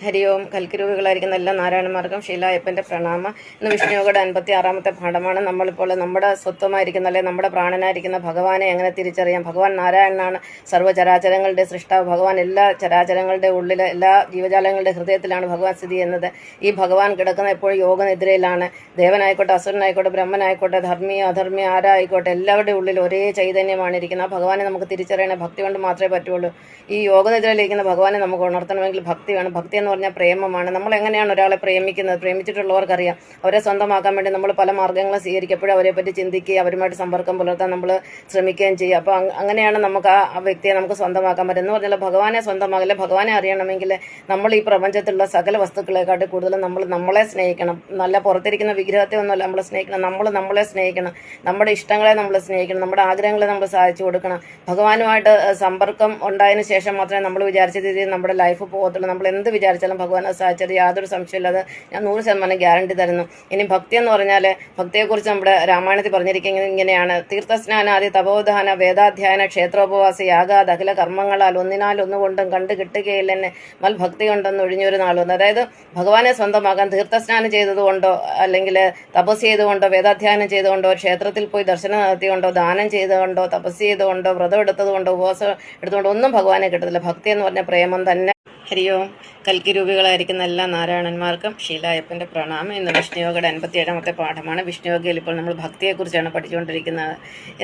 ഹരി ഓം. കൽക്കിരൂപികളായിരിക്കുന്ന എല്ലാ നാരായണന്മാർക്കും ഷീലായപ്പൻ്റെ പ്രണാമം. ഇന്ന് വിഷ്ണുയോഗയുടെ 56-ാമത്തെ പാഠമാണ്. നമ്മളിപ്പോൾ നമ്മുടെ സ്വത്വമായിരിക്കുന്ന അല്ലെങ്കിൽ നമ്മുടെ പ്രാണനായിരിക്കുന്ന ഭഗവാനെ എങ്ങനെ തിരിച്ചറിയാം? ഭഗവാൻ നാരായണനാണ്, സർവ്വചരാചരങ്ങളുടെ സൃഷ്ടാവ്. ഭഗവാൻ എല്ലാ ചരാചരങ്ങളുടെ ഉള്ളിൽ, എല്ലാ ജീവജാലങ്ങളുടെ ഹൃദയത്തിലാണ് ഭഗവാൻ സ്ഥിതി ചെയ്യുന്നത്. ഈ ഭഗവാൻ കിടക്കുന്ന എപ്പോഴും യോഗനിദ്രയിലാണ്. ദേവനായിക്കോട്ടെ, അസുരനായിക്കോട്ടെ, ബ്രഹ്മനായിക്കോട്ടെ, ധർമ്മിയോ അധർമ്മിയോ ആരായിക്കോട്ടെ, എല്ലാവരുടെ ഉള്ളിൽ ഒരേ ചൈതന്യമാണ് ഇരിക്കുന്നത്. ആ ഭഗവാനെ നമുക്ക് തിരിച്ചറിയണം. ഭക്തി കൊണ്ട് മാത്രമേ പറ്റുള്ളൂ. ഈ യോഗനിദ്രയിലിരിക്കുന്ന ഭഗവാനെ നമുക്ക് ഉണർത്തണമെങ്കിൽ ഭക്തി വേണം. ഭക്തി എന്ന് പറഞ്ഞാൽ പ്രേമമാണ്. നമ്മൾ എങ്ങനെയാണ് ഒരാളെ പ്രേമിക്കുന്നത്? പ്രേമിച്ചിട്ടുള്ളവർക്കറിയാം. അവരെ സ്വന്തമാക്കാൻ വേണ്ടി നമ്മൾ പല മാർഗ്ഗങ്ങളും സ്വീകരിക്കപ്പോഴും അവരെ പറ്റി ചിന്തിക്കുകയും അവരുമായിട്ട് സമ്പർക്കം പുലർത്താൻ നമ്മൾ ശ്രമിക്കുകയും ചെയ്യും. അപ്പോൾ അങ്ങനെയാണ് നമുക്ക് ആ വ്യക്തിയെ നമുക്ക് സ്വന്തമാക്കാൻ പറ്റും. എന്ന് പറഞ്ഞാൽ ഭഗവാനെ സ്വന്തമാകില്ല. ഭഗവാനെ അറിയണമെങ്കിൽ നമ്മൾ ഈ പ്രപഞ്ചത്തിലുള്ള സകല വസ്തുക്കളെക്കാട്ടി കൂടുതലും നമ്മൾ നമ്മളെ സ്നേഹിക്കണം. നല്ല പുറത്തിരിക്കുന്ന വിഗ്രഹത്തെ ഒന്നുമല്ല നമ്മൾ സ്നേഹിക്കണം. നമ്മളെ സ്നേഹിക്കണം. നമ്മുടെ ഇഷ്ടങ്ങളെ നമ്മൾ സ്നേഹിക്കണം. നമ്മുടെ ആഗ്രഹങ്ങളെ നമ്മൾ സാധിച്ചു കൊടുക്കണം. ഭഗവാനുമായിട്ട് സമ്പർക്കം ഉണ്ടായതിനു ശേഷം മാത്രമേ നമ്മൾ വിചാരിച്ച രീതിയിൽ നമ്മുടെ ലൈഫ് പോകത്തുള്ളൂ. നമ്മൾ എന്ത് വിചാരിച്ചാലും ഭഗവാൻ അത് സാധിച്ചത് യാതൊരു സംശയമില്ലാതെ ഞാൻ 100% ഗ്യാരണ്ടി തരുന്നു. ഇനി ഭക്തി എന്ന് പറഞ്ഞാൽ, ഭക്തിയെക്കുറിച്ച് നമ്മുടെ രാമായണത്തിൽ പറഞ്ഞിരിക്കുന്നത് ഇങ്ങനെയാണ്: തീർത്ഥസ്നാനാദി തപോധാന വേദാധ്യായന ക്ഷേത്രോപവാസ യാഗാദ് അഖില കർമ്മങ്ങളാൽ ഒന്നുകൊണ്ടും കണ്ടു കിട്ടുകയില്ലെന്നെ മൽ ഭക്തി കൊണ്ടൊന്ന് ഒഴിഞ്ഞൊരു നാളും. അതായത് ഭഗവാനെ സ്വന്തമാക്കാൻ തീർത്ഥസ്നാനം ചെയ്തതുകൊണ്ടോ, അല്ലെങ്കിൽ തപസ് ചെയ്തുകൊണ്ടോ, വേദാധ്യായനം ചെയ്തുകൊണ്ടോ, ക്ഷേത്രത്തിൽ പോയി ദർശനം നടത്തിക്കൊണ്ടോ, ദാനം ചെയ്തുകൊണ്ടോ, തപസ് ചെയ്തുകൊണ്ടോ, വ്രതം എടുത്തതുകൊണ്ടോ, ഉപവാസം എടുത്തുകൊണ്ടോ ഒന്നും ഭഗവാനെ കിട്ടത്തില്ല. ഭക്തി എന്ന് പറഞ്ഞ പ്രേമം തന്നെ. ഹരി ഓം. കൽക്കിരൂപികളായിരിക്കുന്ന എല്ലാ നാരായണന്മാർക്കും ഷീലായപ്പൻ്റെ പ്രണാമം. ഇന്ന് വിഷ്ണുയോഗയുടെ 57-ാമത്തെ പാഠമാണ്. വിഷ്ണുയോഗയിൽ ഇപ്പോൾ നമ്മൾ ഭക്തിയെക്കുറിച്ചാണ് പഠിച്ചുകൊണ്ടിരിക്കുന്നത്.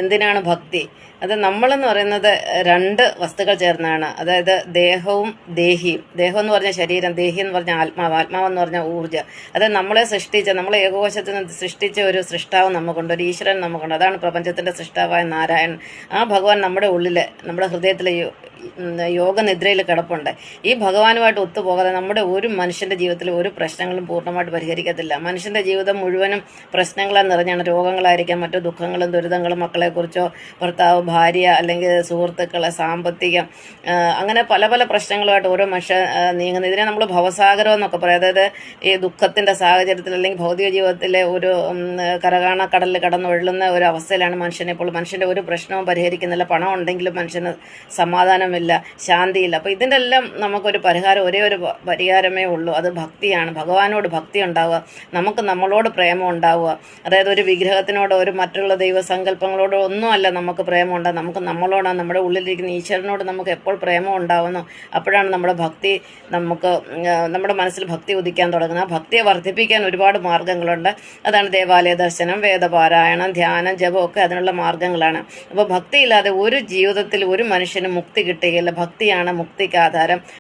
എന്തിനാണ് ഭക്തി? അത് നമ്മളെന്ന് പറയുന്നത് രണ്ട് വസ്തുക്കൾ ചേർന്നാണ്. അതായത് ദേഹവും ദേഹിയും. ദേഹം എന്ന് പറഞ്ഞാൽ ശരീരം, ദേഹി എന്ന് പറഞ്ഞാൽ ആത്മാവ്, ആത്മാവെന്ന് പറഞ്ഞാൽ ഊർജ്ജം. അത് നമ്മളെ സൃഷ്ടിച്ച, നമ്മളെ ഏകകോശത്തിൽ നിന്ന് സൃഷ്ടിച്ച ഒരു സൃഷ്ടാവ് നമുക്കുണ്ട്, ഒരു ഈശ്വരൻ നമുക്കുണ്ട്. അതാണ് പ്രപഞ്ചത്തിൻ്റെ സൃഷ്ടാവായ നാരായണൻ. ആ ഭഗവാൻ നമ്മുടെ ഉള്ളിൽ, നമ്മുടെ ഹൃദയത്തിലെ യോഗനിദ്രയിൽ കിടപ്പുണ്ട്. ഈ ഭഗവാനുമായിട്ട് ഒത്തുപോകാതെ നമ്മുടെ ഒരു മനുഷ്യൻ്റെ ജീവിതത്തിൽ ഒരു പ്രശ്നങ്ങളും പൂർണ്ണമായിട്ട് പരിഹരിക്കത്തില്ല. മനുഷ്യൻ്റെ ജീവിതം മുഴുവനും പ്രശ്നങ്ങളാൽ നിറഞ്ഞാണ്. രോഗങ്ങളായിരിക്കാം, മറ്റു ദുഃഖങ്ങളും ദുരിതങ്ങളും, മക്കളെക്കുറിച്ചോ, ഭർത്താവ്, ഭാര്യ, അല്ലെങ്കിൽ സുഹൃത്തുക്കളെ, സാമ്പത്തികം, അങ്ങനെ പല പല പ്രശ്നങ്ങളുമായിട്ട് ഓരോ മനുഷ്യൻ നീങ്ങുന്നത്. ഇതിനെ നമ്മൾ ഭവസാഗരം എന്നൊക്കെ പറയും. അതായത് ഈ ദുഃഖത്തിൻ്റെ സാഹചര്യത്തിൽ അല്ലെങ്കിൽ ഭൗതിക ജീവിതത്തിലെ ഒരു കടലിൽ കടന്നൊഴുന്ന ഒരു അവസ്ഥയിലാണ് മനുഷ്യനെ. ഇപ്പോൾ മനുഷ്യൻ്റെ ഒരു പ്രശ്നവും പരിഹരിക്കുന്നില്ല. പണം ഉണ്ടെങ്കിലും മനുഷ്യന് സമാധാനമില്ല, ശാന്തിയില്ല. അപ്പോൾ ഇതിൻ്റെ എല്ലാം നമുക്കൊരു പരിഹാരം, ഒരേ ഒരു പരിഹാരമേ ഉള്ളൂ. അത് ഭക്തിയാണ്. ഭഗവാനോട് ഭക്തി ഉണ്ടാവുക, നമുക്ക് നമ്മളോട് പ്രേമം ഉണ്ടാവുക. അതായത് ഒരു വിഗ്രഹത്തിനോടോ ഒരു മറ്റുള്ള ദൈവസങ്കല്പങ്ങളോടോ ഒന്നുമല്ല നമുക്ക് പ്രേമം ഉണ്ടാകും. നമുക്ക് നമ്മളോടാണ്, നമ്മുടെ ഉള്ളിലിരിക്കുന്ന ഈശ്വരനോട് നമുക്ക് എപ്പോൾ പ്രേമം ഉണ്ടാവുന്നു അപ്പോഴാണ് നമ്മുടെ ഭക്തി, നമ്മുടെ മനസ്സിൽ ഭക്തി ഉദിക്കാൻ തുടങ്ങുന്നത്. ആ ഭക്തിയെ വർദ്ധിപ്പിക്കാൻ ഒരുപാട് മാർഗ്ഗങ്ങളുണ്ട്. അതാണ് ദേവാലയ ദർശനം, വേദപാരായണം, ധ്യാനം, ജപം ഒക്കെ അതിനുള്ള മാർഗ്ഗങ്ങളാണ്. അപ്പോൾ ഭക്തിയില്ലാതെ ഒരു ജീവിതത്തിൽ ഒരു മനുഷ്യന് മുക്തി കിട്ടുകയില്ല. ഭക്തിയാണ് മുക്തിക്ക് ആധാരം.